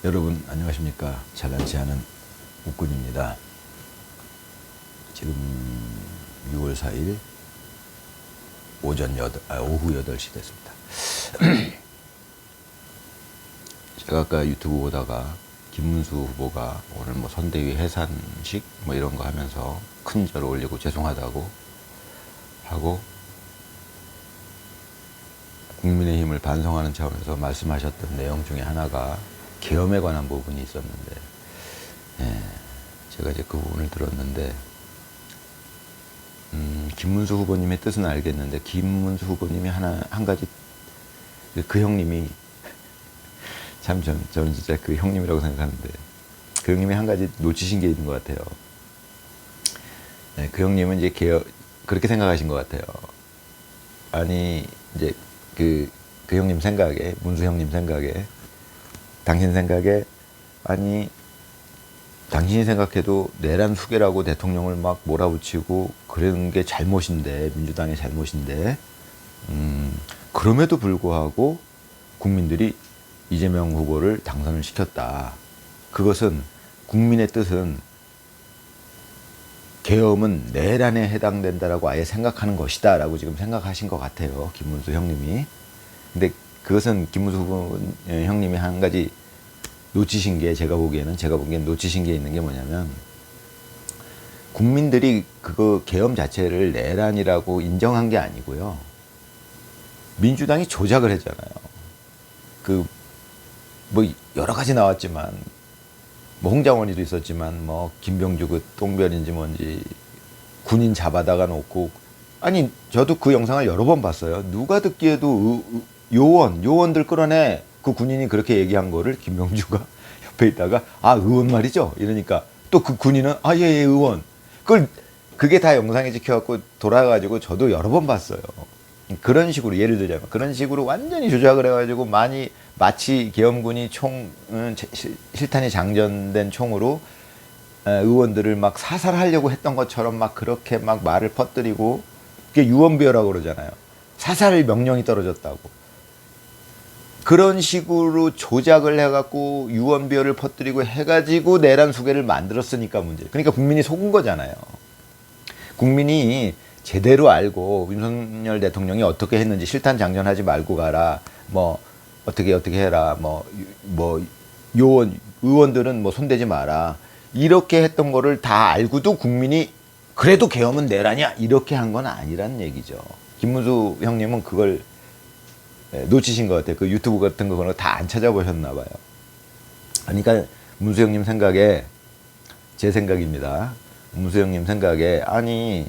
여러분 안녕하십니까. 잘나지 않은 웃군입니다. 지금 6월 4일 오후 8시 됐습니다. 제가 아까 유튜브 보다가 김문수 후보가 오늘 뭐 선대위 해산식 뭐 이런 거 하면서 큰 절 올리고 죄송하다고 하고 국민의힘을 반성하는 차원에서 말씀하셨던 내용 중에 하나가 계엄에 관한 부분이 있었는데, 제가 이제 그 부분을 들었는데, 김문수 후보님의 뜻은 알겠는데, 김문수 후보님이 한 가지, 그 형님이, 참 저는 진짜 그 형님이라고 생각하는데, 그 형님이 한 가지 놓치신 게 있는 것 같아요. 그 형님은 이제 그렇게 생각하신 것 같아요. 아니, 이제 그 형님 생각에, 문수 형님 생각에, 당신 생각에, 아니 당신이 생각해도 내란 수계라고 대통령을 막 몰아붙이고 그러는 게 잘못인데, 민주당의 잘못인데, 그럼에도 불구하고 국민들이 이재명 후보를 당선을 시켰다. 그것은 국민의 뜻은 계엄은 내란에 해당된다라고 아예 생각하는 것이다 라고 지금 생각하신 것 같아요, 김문수 형님이. 근데 그것은 김문수 후보 형님이 한 가지 놓치신 게, 제가 보기엔 놓치신 게 있는 게 뭐냐면, 국민들이 그거 계엄 자체를 내란이라고 인정한 게 아니고요, 민주당이 조작을 했잖아요. 뭐 여러 가지 나왔지만, 뭐 홍장원이도 있었지만, 뭐 김병주 그 똥별인지 뭔지 군인 잡아다가 놓고, 아니 저도 그 영상을 여러 번 봤어요. 누가 듣기에도 요원들 끌어내, 그 군인이 그렇게 얘기한 거를 김병주가 옆에 있다가, 아 의원 말이죠 이러니까, 또 그 군인은 예 의원, 그게 다 영상에 찍혀갖고 돌아가지고 저도 여러 번 봤어요. 그런 식으로, 예를 들자면 그런 식으로 완전히 조작을 해가지고, 마치 계엄군이 실탄이 장전된 총으로 의원들을 막 사살하려고 했던 것처럼 막 그렇게 막 말을 퍼뜨리고, 그게 유언비어라고 그러잖아요. 사살 명령이 떨어졌다고. 그런 식으로 조작을 해갖고 유언비어를 퍼뜨리고 해가지고 내란 수계를 만들었으니까 문제. 그러니까 국민이 속은 거잖아요. 국민이 제대로 알고 윤석열 대통령이 어떻게 했는지, 실탄 장전하지 말고 가라, 뭐 어떻게 해라, 뭐 의원들은 뭐 손대지 마라, 이렇게 했던 거를 다 알고도 국민이 그래도 계엄은 내란이야 이렇게 한 건 아니란 얘기죠. 김문수 형님은 그걸 놓치신 것 같아요. 그 유튜브 같은 거 다 안 찾아보셨나 봐요. 그러니까 문수 형님 생각에, 제 생각입니다, 문수 형님 생각에, 아니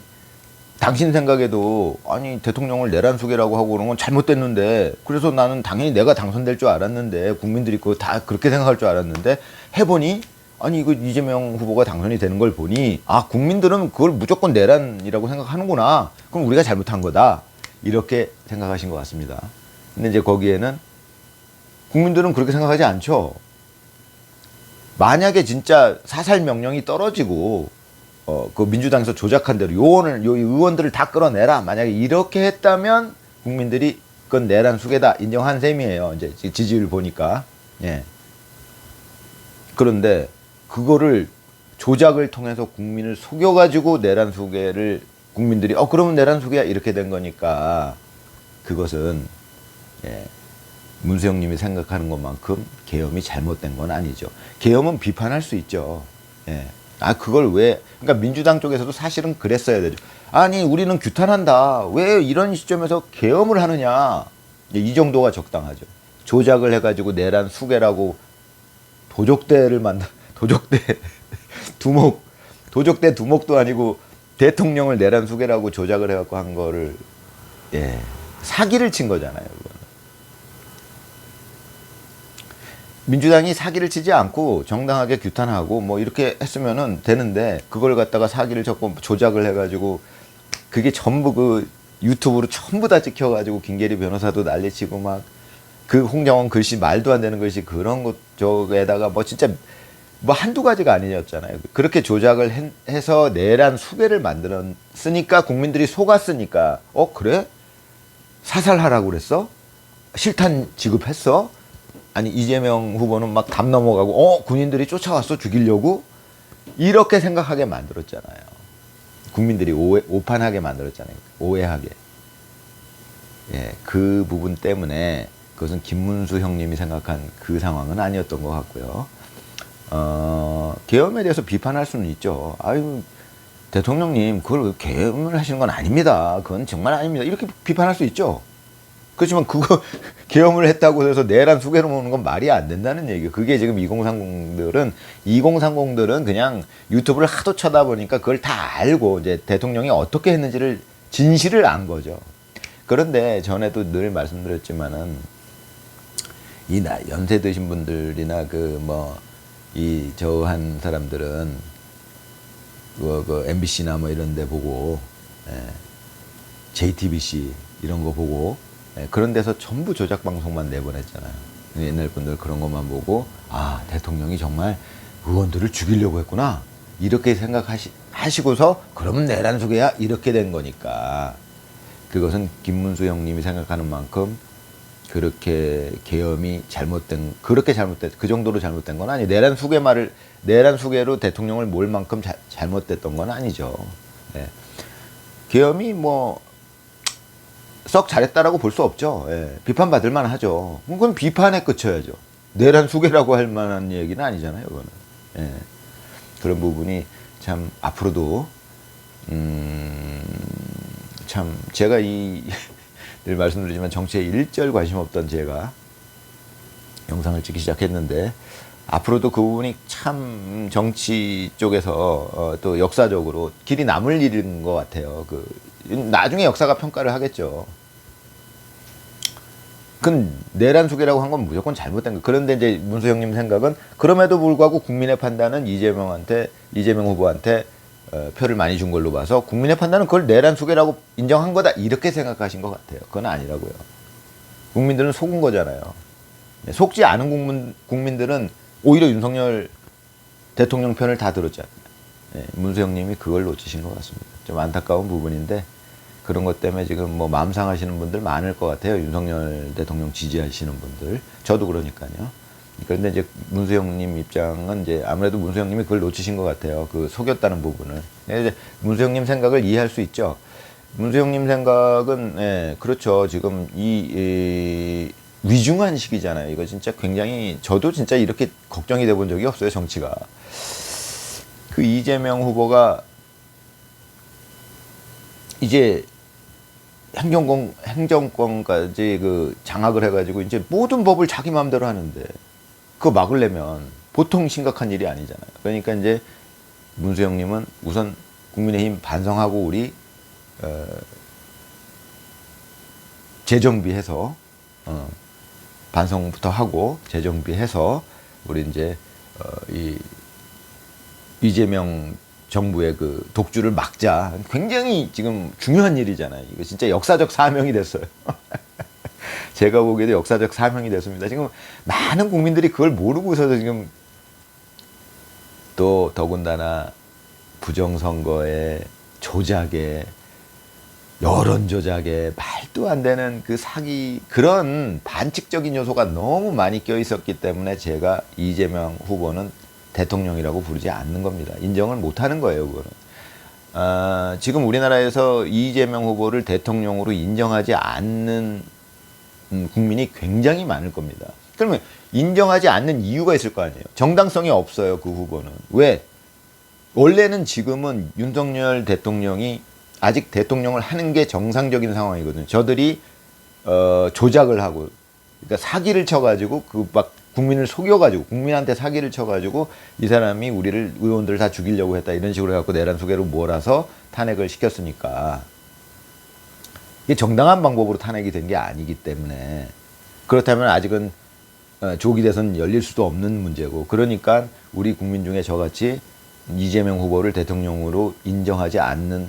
당신 생각에도, 아니 대통령을 내란 수계라고 하고 그런 건 잘못됐는데, 그래서 나는 당연히 내가 당선될 줄 알았는데, 국민들이 그거 다 그렇게 생각할 줄 알았는데, 해보니 아니 이거 이재명 후보가 당선이 되는 걸 보니, 아 국민들은 그걸 무조건 내란이라고 생각하는구나, 그럼 우리가 잘못한 거다, 이렇게 생각하신 것 같습니다. 근데 이제 거기에는 국민들은 그렇게 생각하지 않죠. 만약에 진짜 사살 명령이 떨어지고 그 민주당에서 조작한 대로 의원들을 다 끌어내라, 만약에 이렇게 했다면 국민들이 그건 내란 수계다 인정한 셈이에요. 이제 지지율 보니까. 예. 그런데 그거를 조작을 통해서 국민을 속여가지고 내란 수계를, 국민들이 그러면 내란 수계야 이렇게 된 거니까, 그것은 문수 형님이 생각하는 것만큼 계엄이 잘못된 건 아니죠. 계엄은 비판할 수 있죠. 그걸 왜, 그러니까 민주당 쪽에서도 사실은 그랬어야 되죠. 아니 우리는 규탄한다, 왜 이런 시점에서 계엄을 하느냐, 이 정도가 적당하죠. 조작을 해가지고 내란 수계라고 도적대 두목도 아니고 대통령을 내란 수계라고 조작을 해갖고 한 거를, 사기를 친 거잖아요. 그건. 민주당이 사기를 치지 않고 정당하게 규탄하고 뭐 이렇게 했으면은 되는데, 그걸 갖다가 사기를 쳤고 조작을 해가지고, 그게 전부 그 유튜브로 전부 다 찍혀가지고 김계리 변호사도 난리치고, 막 그 홍장원 글씨, 말도 안 되는 글씨, 그런 것 저에다가 뭐 진짜 뭐 한두 가지가 아니었잖아요. 그렇게 조작을 해서 내란 수배를 만들었으니까 국민들이 속았으니까, 그래? 사살하라고 그랬어? 실탄 지급했어? 아니 이재명 후보는 막 담 넘어가고 군인들이 쫓아왔어 죽이려고 이렇게 생각하게 만들었잖아요. 국민들이 오판하게 만들었잖아요. 오해하게. 예, 그 부분 때문에 그것은 김문수 형님이 생각한 그 상황은 아니었던 것 같고요. 계엄에 대해서 비판할 수는 있죠. 아유, 대통령님, 그걸 계엄을 하시는 건 아닙니다. 그건 정말 아닙니다. 이렇게 비판할 수 있죠. 그렇지만 그거 계엄을 했다고 해서 내란 수개로 모으는 건 말이 안 된다는 얘기예요. 그게 지금 2030들은 그냥 유튜브를 하도 쳐다보니까 그걸 다 알고 이제 대통령이 어떻게 했는지를 진실을 안 거죠. 그런데 전에도 늘 말씀드렸지만은 이 연세 드신 분들이나 이 저한 사람들은 그 MBC나 뭐 이런 데 보고 JTBC 이런 거 보고 그런 데서 전부 조작 방송만 내보냈잖아요. 옛날 분들 그런 것만 보고 대통령이 정말 의원들을 죽이려고 했구나 이렇게 생각하시고서 그러면 내란 속에야 이렇게 된 거니까 그것은 김문수 형님이 생각하는 만큼 그렇게 계엄이 그렇게 잘못된 그 정도로 잘못된 건 아니. 내란 수개로 대통령을 몰 만큼 잘못됐던 건 아니죠. 예. 계엄이 썩 잘했다라고 볼 수 없죠. 예. 비판받을 만하죠. 그건 비판에 그쳐야죠. 내란 수개라고 할 만한 얘기는 아니잖아요. 그거는. 예. 그런 부분이 참 앞으로도 참 제가 늘 말씀드리지만 정치에 일절 관심 없던 제가 영상을 찍기 시작했는데 앞으로도 그 부분이 참 정치 쪽에서 또 역사적으로 길이 남을 일인 것 같아요. 나중에 역사가 평가를 하겠죠. 그건 내란 수개라고 한 건 무조건 잘못된 거. 그런데 이제 문수 형님 생각은 그럼에도 불구하고 국민의 판단은 이재명 후보한테 표를 많이 준 걸로 봐서 국민의 판단은 그걸 내란 수개라고 인정한 거다 이렇게 생각하신 것 같아요. 그건 아니라고요. 국민들은 속은 거잖아요. 속지 않은 국민들은 오히려 윤석열 대통령 편을 다 들었잖아요. 문수 형님이 그걸 놓치신 것 같습니다. 좀 안타까운 부분인데 그런 것 때문에 지금 마음 상하시는 분들 많을 것 같아요. 윤석열 대통령 지지하시는 분들. 저도 그러니까요. 그런데 이제 문수 형님 입장은 이제 아무래도 문수 형님이 그걸 놓치신 것 같아요. 속였다는 부분을. 이제 문수 형님 생각을 이해할 수 있죠. 문수 형님 생각은 그렇죠. 지금 이 위중한 시기잖아요. 이거 진짜 굉장히 저도 진짜 이렇게 걱정이 돼 본 적이 없어요. 정치가. 이재명 후보가 이제 행정권까지 장악을 해가지고 이제 모든 법을 자기 마음대로 하는데 그거 막으려면 보통 심각한 일이 아니잖아요. 그러니까 이제 문수 형님은 우선 국민의힘 반성하고 우리 재정비해서 반성부터 하고 재정비해서 우리 이제 이재명 정부의 독주를 막자. 굉장히 지금 중요한 일이잖아요. 이거 진짜 역사적 사명이 됐어요. 제가 보기에도 역사적 사명이 됐습니다. 지금 많은 국민들이 그걸 모르고 있어서 지금 또 더군다나 부정선거에 조작에 여론 조작에 말도 안 되는 사기 그런 반칙적인 요소가 너무 많이 껴 있었기 때문에 제가 이재명 후보는 대통령이라고 부르지 않는 겁니다. 인정을 못 하는 거예요, 그거는. 지금 우리나라에서 이재명 후보를 대통령으로 인정하지 않는 국민이 굉장히 많을 겁니다. 그러면 인정하지 않는 이유가 있을 거 아니에요. 정당성이 없어요, 그 후보는. 왜? 원래는 지금은 윤석열 대통령이 아직 대통령을 하는 게 정상적인 상황이거든요. 저들이 조작을 하고, 그러니까 사기를 쳐가지고 국민을 속여가지고 국민한테 사기를 쳐가지고 이 사람이 우리를 의원들을 다 죽이려고 했다 이런 식으로 해갖고 내란 수개로 몰아서 탄핵을 시켰으니까 이게 정당한 방법으로 탄핵이 된 게 아니기 때문에 그렇다면 아직은 조기 대선 열릴 수도 없는 문제고 그러니까 우리 국민 중에 저같이 이재명 후보를 대통령으로 인정하지 않는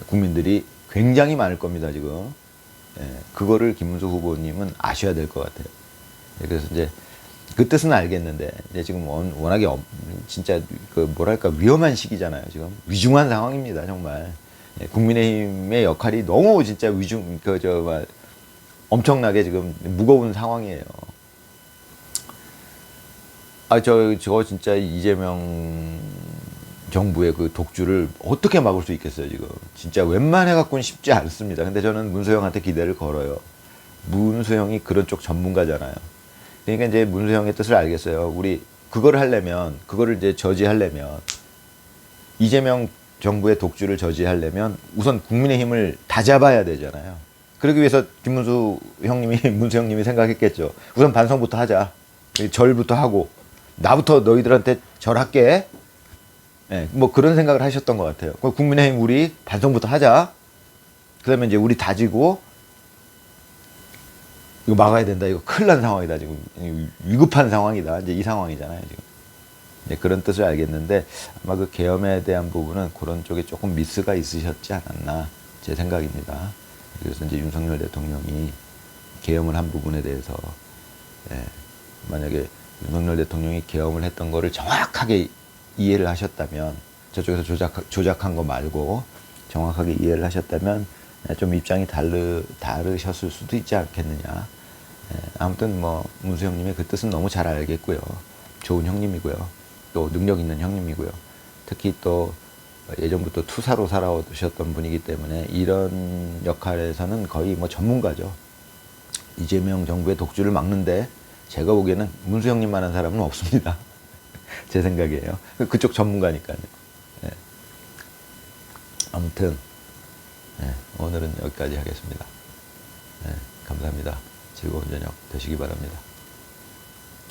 국민들이 굉장히 많을 겁니다 지금. 그거를 김문수 후보님은 아셔야 될 것 같아요. 그래서 이제 그 뜻은 알겠는데 이제 지금 워낙에 진짜 뭐랄까 위험한 시기잖아요. 지금 위중한 상황입니다. 정말 국민의힘의 역할이 너무 진짜 엄청나게 지금 무거운 상황이에요. 저 진짜 이재명 정부의 그 독주를 어떻게 막을 수 있겠어요, 지금. 진짜 웬만해 갖고는 쉽지 않습니다. 근데 저는 문수영한테 기대를 걸어요. 문수영이 그런 쪽 전문가잖아요. 그러니까 이제 문수영의 뜻을 알겠어요. 우리 그거를 하려면, 그거를 이제 저지하려면, 이재명 정부의 독주를 저지하려면 우선 국민의힘을 다 잡아야 되잖아요. 그러기 위해서 김문수 형님이, 문수 형님이 생각했겠죠. 우선 반성부터 하자. 절부터 하고, 나부터 너희들한테 절할게. 예, 뭐 그런 생각을 하셨던 것 같아요. 국민의힘 우리 반성부터 하자. 그 다음에 이제 우리 다지고, 이거 막아야 된다. 이거 큰일 난 상황이다. 지금 위급한 상황이다. 이제 이 상황이잖아요. 지금. 이제 그런 뜻을 알겠는데 아마 그 계엄에 대한 부분은 그런 쪽에 조금 미스가 있으셨지 않았나 제 생각입니다. 그래서 이제 윤석열 대통령이 계엄을 한 부분에 대해서 만약에 윤석열 대통령이 계엄을 했던 거를 정확하게 이해를 하셨다면 저쪽에서 조작한 거 말고 정확하게 이해를 하셨다면 좀 입장이 다르셨을 수도 있지 않겠느냐. 아무튼 뭐 문수 형님의 그 뜻은 너무 잘 알겠고요. 좋은 형님이고요. 또 능력 있는 형님이고요. 특히 또 예전부터 투사로 살아오셨던 분이기 때문에 이런 역할에서는 거의 뭐 전문가죠. 이재명 정부의 독주를 막는데 제가 보기에는 문수 형님만한 사람은 없습니다. 제 생각이에요. 그쪽 전문가니까요. 네. 아무튼 오늘은 여기까지 하겠습니다. 감사합니다. 즐거운 저녁 되시기 바랍니다.